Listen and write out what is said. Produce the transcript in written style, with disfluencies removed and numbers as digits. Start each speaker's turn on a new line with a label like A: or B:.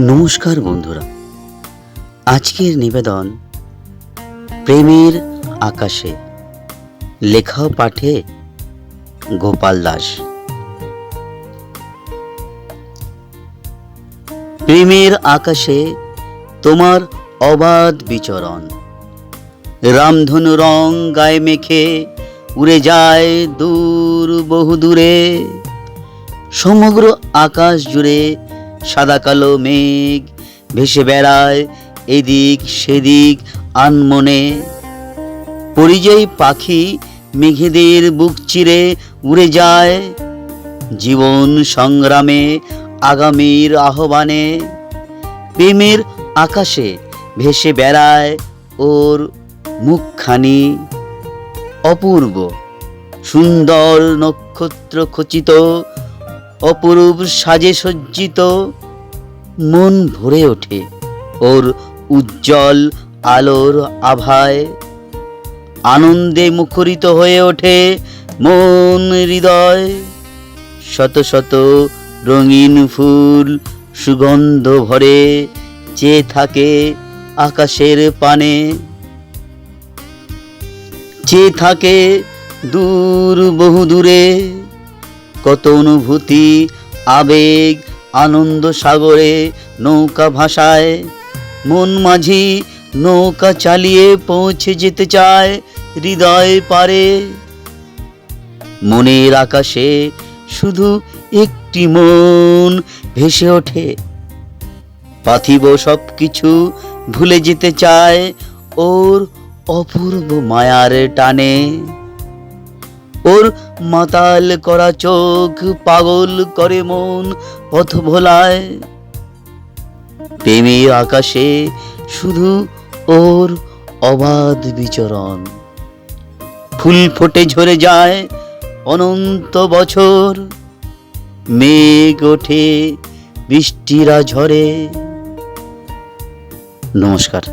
A: নমস্কার বন্ধুরা, আজকের নিবেদন প্রেমের আকাশে, লেখা ও পাঠে গোপাল দাস। প্রেমের আকাশে তোমার অবাধ বিচরণ, রামধনু রং গায়ে মেখে উড়ে যায় দূর বহু দূরে। সমগ্র আকাশ জুড়ে সাদা কালো মেঘ ভেসে বেড়ায় এদিক সেদিক আনমনে। পরিযায়ী পাখি মেঘেদের বুক চিরে উড়ে যায় জীবন সংগ্রামে, আগামীর আহ্বানে। প্রেমের আকাশে ভেসে বেড়ায় ওর মুখখানি, অপূর্ব সুন্দর নক্ষত্র খচিত, অপরূপ সাজে সজ্জিত। মন ভরে ওঠে ওর উজ্জ্বল আলোর আভায়, আনন্দে মুখরিত হয়ে ওঠে মন হৃদয়। শত শত রঙিন ফুল সুগন্ধ ভরে চেয়ে থাকে আকাশের পানে, চেয়ে থাকে দূর বহু দূরে। কত অনুভূতি আবেগ আনন্দ সাগরে নৌকা ভাসায়, মন মাঝি নৌকা চালিয়ে পৌঁছে যেতে চায় হৃদয় পারে। মনের আকাশে শুধু একটি মন ভেসে ওঠে, পার্থিব সব কিছু ভুলে যেতে চায় ওর অপূর্ব মায়ার টানে। ওর মাতাল করা চোখ পাগল করে মন পথ ভোলায়। প্রেমের আকাশে শুধু ওর অবাধ বিচরণ, ফুল ফোটে ঝরে যায় অনন্ত বছর, মেঘ ওঠে বৃষ্টিরা ঝরে। নমস্কার।